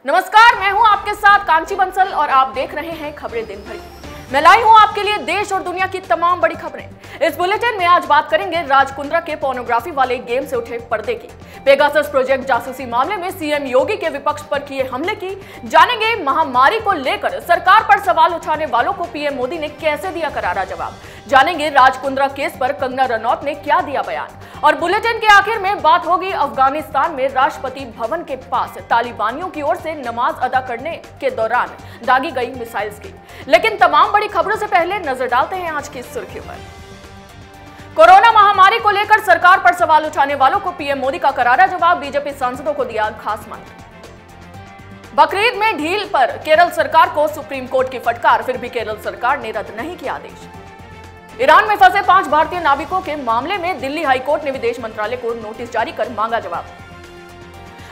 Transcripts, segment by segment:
नमस्कार, मैं हूं आपके साथ कांची बंसल और आप देख रहे हैं खबरें दिन भर। मैं लाई हूं आपके लिए देश और दुनिया की तमाम बड़ी खबरें। इस बुलेटिन में आज बात करेंगे राज कुंद्रा के पोर्नोग्राफी वाले गेम से उठे पर्दे की, पेगासस प्रोजेक्ट जासूसी मामले में सीएम योगी के विपक्ष पर किए हमले की, जानेंगे महामारी को लेकर सरकार पर सवाल उठाने वालों को पीएम मोदी ने कैसे दिया करारा जवाब, जानेंगे राज कुंद्रा केस पर कंगना रनौत ने क्या दिया बयान, और बुलेटिन के आखिर में बात होगी अफगानिस्तान में राष्ट्रपति भवन के पास तालिबानियों की ओर से नमाज अदा करने के दौरान दागी गई मिसाइल्स की। लेकिन तमाम बड़ी खबरों से पहले नजर डालते हैं आज की सुर्खियों पर। कोरोना महामारी को लेकर सरकार पर सवाल उठाने वालों को पीएम मोदी का करारा जवाब, बीजेपी सांसदों को दिया खास मंत्र। बकरीद में ढील पर केरल सरकार को सुप्रीम कोर्ट की फटकार, फिर भी केरल सरकार ने रद्द नहीं किया आदेश। ईरान में फंसे 5 भारतीय नाविकों के मामले में दिल्ली हाईकोर्ट ने विदेश मंत्रालय को नोटिस जारी कर मांगा जवाब।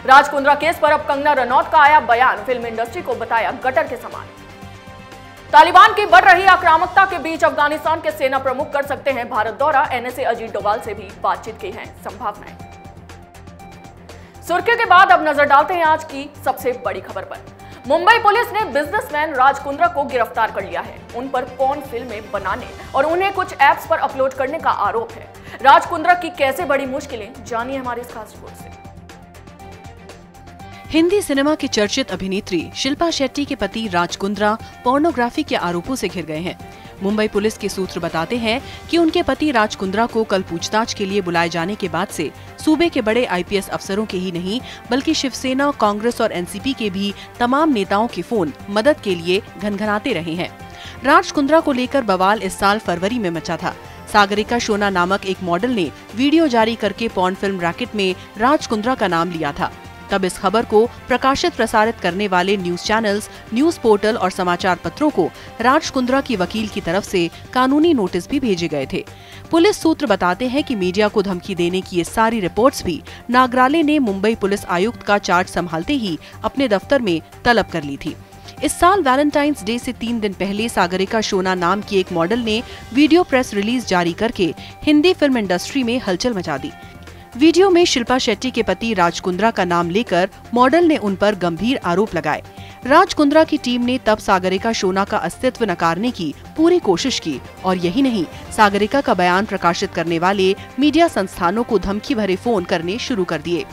राज कुंद्रा केस पर अब कंगना रनौत का आया बयान, फिल्म इंडस्ट्री को बताया गटर के समान। तालिबान की बढ़ रही आक्रामकता के बीच अफगानिस्तान के सेना प्रमुख कर सकते हैं भारत दौरा, एनएसए अजीत डोभाल से भी बातचीत की है संभावनाएं। सुर्खियों के बाद अब नजर डालते हैं आज की सबसे बड़ी खबर पर। मुंबई पुलिस ने बिजनेसमैन राज कुंद्रा को गिरफ्तार कर लिया है। उन पर पोर्न फिल्में बनाने और उन्हें कुछ ऐप्स पर अपलोड करने का आरोप है। राज कुंद्रा की कैसे बड़ी मुश्किलें, जानिए हमारी इस खास रिपोर्ट से। हिंदी सिनेमा की चर्चित अभिनेत्री शिल्पा शेट्टी के पति राज कुंद्रा पोर्नोग्राफी के आरोपों से घिर गए हैं। मुंबई पुलिस के सूत्र बताते हैं कि उनके पति राज कुंद्रा को कल पूछताछ के लिए बुलाए जाने के बाद से सूबे के बड़े आईपीएस अफसरों के ही नहीं बल्कि शिवसेना, कांग्रेस और एनसीपी के भी तमाम नेताओं के फोन मदद के लिए घनघनाते रहे हैं। राज कुंद्रा को लेकर बवाल इस साल फरवरी में मचा था। सागरिका शोना नामक एक मॉडल ने वीडियो जारी करके पोर्न फिल्म रैकेट में राज कुंद्रा का नाम लिया था। तब इस खबर को प्रकाशित प्रसारित करने वाले न्यूज चैनल्स, न्यूज पोर्टल और समाचार पत्रों को राज कुंद्रा की वकील की तरफ से कानूनी नोटिस भी भेजे गए थे। पुलिस सूत्र बताते हैं कि मीडिया को धमकी देने की ये सारी रिपोर्ट्स भी नागराले ने मुंबई पुलिस आयुक्त का चार्ज संभालते ही अपने दफ्तर में तलब कर ली थी। इस साल वैलेंटाइंस डे से 3 दिन पहले सागरिका शोना नाम की एक मॉडल ने वीडियो प्रेस रिलीज जारी करके हिंदी फिल्म इंडस्ट्री में हलचल मचा दी। वीडियो में शिल्पा शेट्टी के पति राज कुंद्रा का नाम लेकर मॉडल ने उन पर गंभीर आरोप लगाए। राज कुंद्रा की टीम ने तब सागरिका शोना का अस्तित्व नकारने की पूरी कोशिश की और यही नहीं, सागरिका का बयान प्रकाशित करने वाले मीडिया संस्थानों को धमकी भरे फोन करने शुरू कर दिए।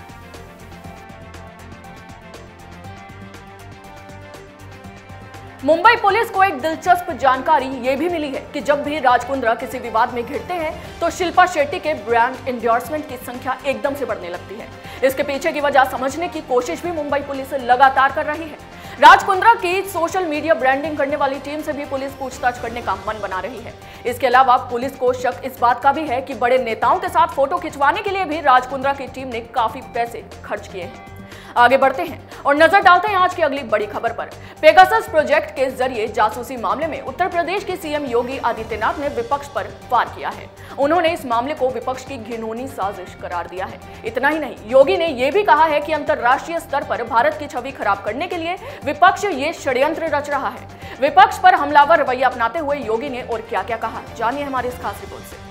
मुंबई पुलिस को एक दिलचस्प जानकारी ये भी मिली है कि जब भी राज कुंद्रा किसी विवाद में घिरते हैं तो शिल्पा शेट्टी के ब्रांड एंडोर्समेंट की संख्या एकदम से बढ़ने लगती है। इसके पीछे की वजह समझने की कोशिश भी मुंबई पुलिस लगातार कर रही है। राज कुंद्रा की सोशल मीडिया ब्रांडिंग करने वाली टीम से भी पुलिस पूछताछ करने का मन बना रही है। इसके अलावा पुलिस को शक इस बात का भी है कि बड़े नेताओं के साथ फोटो खिंचवाने के लिए भी राज कुंद्रा की टीम ने काफी पैसे खर्च किए हैं। आगे बढ़ते हैं और नजर डालते हैं आज की अगली बड़ी खबर पर। पेगासस प्रोजेक्ट के जरिए जासूसी मामले में उत्तर प्रदेश के सीएम योगी आदित्यनाथ ने विपक्ष पर वार किया है। उन्होंने इस मामले को विपक्ष की घिनौनी साजिश करार दिया है। इतना ही नहीं, योगी ने यह भी कहा है कि अंतर्राष्ट्रीय स्तर पर भारत की छवि खराब करने के लिए विपक्ष ये षड्यंत्र रच रहा है। विपक्ष पर हमलावर रवैया अपनाते हुए योगी ने और क्या क्या कहा, जानिए हमारी इस खास रिपोर्ट से।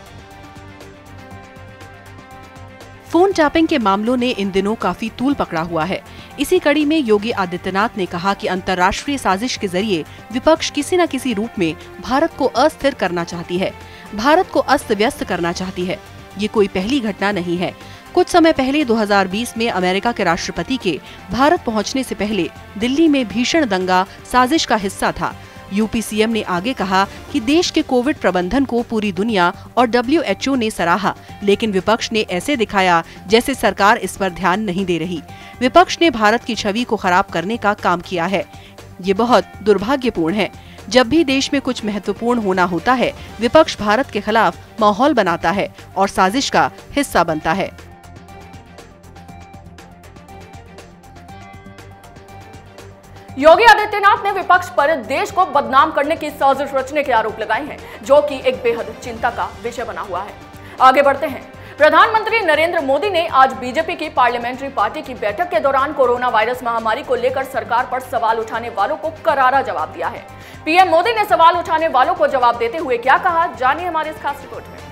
फोन टैपिंग के मामलों ने इन दिनों काफी तूल पकड़ा हुआ है। इसी कड़ी में योगी आदित्यनाथ ने कहा कि अंतर्राष्ट्रीय साजिश के जरिए विपक्ष किसी न किसी रूप में भारत को अस्थिर करना चाहती है, भारत को अस्त व्यस्त करना चाहती है। ये कोई पहली घटना नहीं है। कुछ समय पहले 2020 में अमेरिका के राष्ट्रपति के भारत पहुंचने से पहले दिल्ली में भीषण दंगा साजिश का हिस्सा था। यूपी सीएम ने आगे कहा कि देश के कोविड प्रबंधन को पूरी दुनिया और WHO ने सराहा, लेकिन विपक्ष ने ऐसे दिखाया जैसे सरकार इस पर ध्यान नहीं दे रही। विपक्ष ने भारत की छवि को खराब करने का काम किया है। ये बहुत दुर्भाग्यपूर्ण है। जब भी देश में कुछ महत्वपूर्ण होना होता है, विपक्ष भारत के खिलाफ माहौल बनाता है और साजिश का हिस्सा बनता है। योगी आदित्यनाथ ने विपक्ष पर देश को बदनाम करने की साजिश रचने के आरोप लगाए हैं, जो कि एक बेहद चिंता का विषय बना हुआ है। आगे बढ़ते हैं। प्रधानमंत्री नरेंद्र मोदी ने आज बीजेपी की पार्लियामेंट्री पार्टी की बैठक के दौरान कोरोना वायरस महामारी को लेकर सरकार पर सवाल उठाने वालों को करारा जवाब दिया है। पीएम मोदी ने सवाल उठाने वालों को जवाब देते हुए क्या कहा, जानिए हमारी इस खास रिपोर्ट में।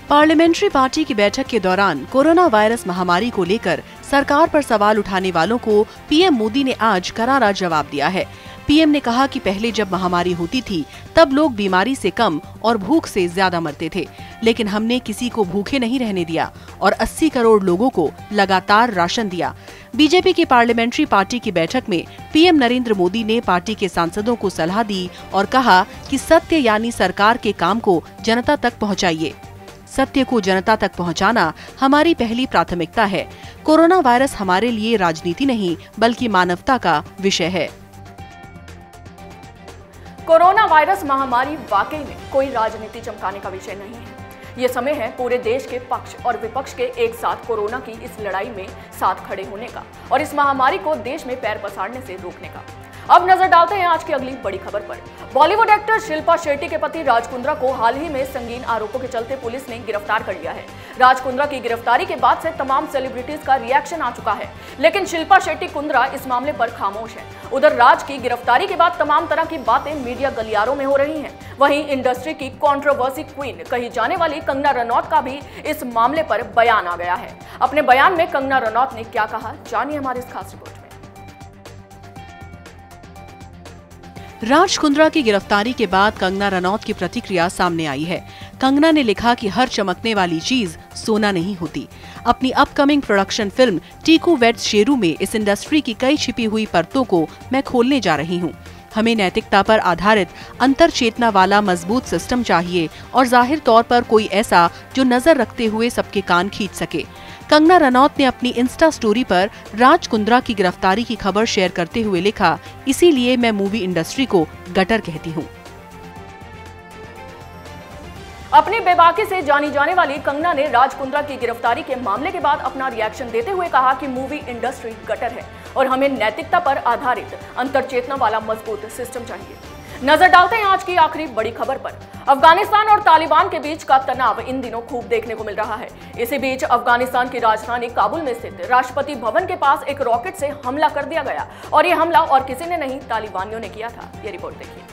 पार्लियामेंट्री पार्टी की बैठक के दौरान कोरोना वायरस महामारी को लेकर सरकार पर सवाल उठाने वालों को पीएम मोदी ने आज करारा जवाब दिया है। पीएम ने कहा कि पहले जब महामारी होती थी तब लोग बीमारी से कम और भूख से ज्यादा मरते थे, लेकिन हमने किसी को भूखे नहीं रहने दिया और 80 करोड़ लोगों को लगातार राशन दिया। बीजेपी की पार्लियामेंट्री पार्टी की बैठक में पीएम नरेंद्र मोदी ने पार्टी के सांसदों को सलाह दी और कहा कि सत्य यानी सरकार के काम को जनता तक पहुंचाइए। सत्य को जनता तक पहुंचाना हमारी पहली प्राथमिकता है। कोरोना वायरस हमारे लिए राजनीति नहीं बल्कि मानवता का विषय है। कोरोना वायरस महामारी वाकई में कोई राजनीति चमकाने का विषय नहीं है। ये समय है पूरे देश के पक्ष और विपक्ष के एक साथ कोरोना की इस लड़ाई में साथ खड़े होने का और इस महामारी को देश में पैर पसारने से रोकने का। अब नजर डालते हैं आज की अगली बड़ी खबर पर। बॉलीवुड एक्टर शिल्पा शेट्टी के पति राज कुंद्रा को हाल ही में संगीन आरोपों के चलते पुलिस ने गिरफ्तार कर लिया है। राज कुंद्रा की गिरफ्तारी के बाद से तमाम सेलिब्रिटीज का रिएक्शन आ चुका है, लेकिन शिल्पा शेट्टी कुंद्रा इस मामले पर खामोश है। उधर राज की गिरफ्तारी के बाद तमाम तरह की बातें मीडिया गलियारों में हो रही हैं। वहीं इंडस्ट्री की कंट्रोवर्सी क्वीन कही जाने वाली कंगना रनौत का भी इस मामले पर बयान आ गया है। अपने बयान में कंगना रनौत ने क्या कहा, जानिए हमारी इस खास रिपोर्ट में। राज कुंद्रा की गिरफ्तारी के बाद कंगना रनौत की प्रतिक्रिया सामने आई है। कंगना ने लिखा कि हर चमकने वाली चीज सोना नहीं होती। अपनी upcoming production film Tiku weds Sheru में इस इंडस्ट्री की कई छिपी हुई परतों को मैं खोलने जा रही हूँ। हमें नैतिकता पर आधारित अंतर चेतना वाला मजबूत सिस्टम चाहिए और जाहिर तौर पर कोई ऐसा जो नजर रखते हुए सबके कान खींच सके। कंगना रनौत ने अपनी इंस्टा स्टोरी पर राज कुंद्रा की गिरफ्तारी की खबर शेयर करते हुए लिखा, इसीलिए मैं मूवी इंडस्ट्री को गटर कहती हूँ। अपनी बेबाकी से जानी जाने वाली कंगना ने राज कुंद्रा की गिरफ्तारी के मामले के बाद अपना रिएक्शन देते हुए कहा कि मूवी इंडस्ट्री गटर है और हमें नैतिकता पर आधारित अंतरचेतना वाला मजबूत सिस्टम चाहिए। नजर डालते हैं आज की आखिरी बड़ी खबर पर। अफगानिस्तान और तालिबान के बीच का तनाव इन दिनों खूब देखने को मिल रहा है। इसी बीच अफगानिस्तान की राजधानी काबुल में स्थित राष्ट्रपति भवन के पास एक रॉकेट से हमला कर दिया गया और ये हमला और किसी ने नहीं, तालिबानियों ने किया था। ये रिपोर्ट देखिए।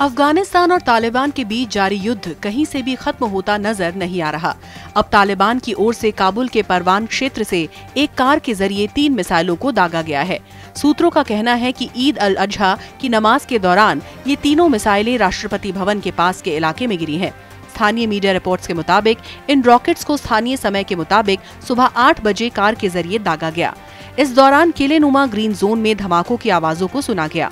अफगानिस्तान और तालिबान के बीच जारी युद्ध कहीं से भी खत्म होता नजर नहीं आ रहा। अब तालिबान की ओर से काबुल के परवान क्षेत्र से एक कार के जरिए 3 मिसाइलों को दागा गया है। सूत्रों का कहना है कि ईद अल अजहा की नमाज के दौरान ये तीनों मिसाइलें राष्ट्रपति भवन के पास के इलाके में गिरी हैं। स्थानीय मीडिया रिपोर्ट्स के मुताबिक इन रॉकेट्स को स्थानीय समय के मुताबिक सुबह 8 बजे कार के जरिए दागा गया। इस दौरान किलेनुमा ग्रीन जोन में धमाकों की आवाजों को सुना गया।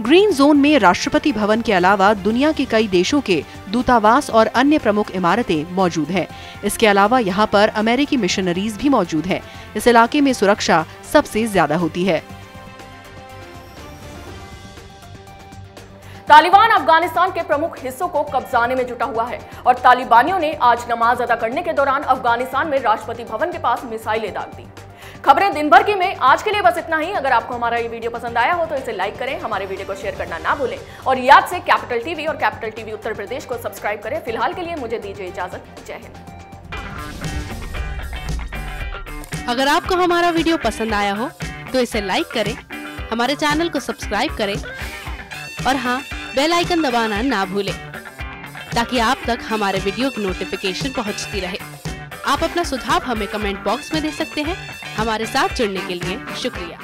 ग्रीन जोन में राष्ट्रपति भवन के अलावा दुनिया के कई देशों के दूतावास और अन्य प्रमुख इमारतें मौजूद हैं। इसके अलावा यहाँ पर अमेरिकी मिशनरीज भी मौजूद हैं। इस इलाके में सुरक्षा सबसे ज्यादा होती है। तालिबान अफगानिस्तान के प्रमुख हिस्सों को कब्जाने में जुटा हुआ है और तालिबानियों ने आज नमाज अदा करने के दौरान अफगानिस्तान में राष्ट्रपति भवन के पास मिसाइलें दाग दी। खबरें दिन भर की में आज के लिए बस इतना ही। अगर आपको हमारा ये वीडियो पसंद आया हो तो इसे लाइक करें, हमारे वीडियो को शेयर करना ना भूलें और याद से कैपिटल टीवी और कैपिटल टीवी उत्तर प्रदेश को सब्सक्राइब करें। फिलहाल के लिए मुझे दीजिए इजाजत। जय हिंद। अगर आपको हमारा वीडियो पसंद आया हो तो इसे लाइक करें, हमारे चैनल को सब्सक्राइब करें और हाँ, बेल आइकन दबाना ना भूलें ताकि आप तक हमारे वीडियो की नोटिफिकेशन पहुंचती रहे। आप अपना सुझाव हमें कमेंट बॉक्स में दे सकते हैं। हमारे साथ जुड़ने के लिए शुक्रिया।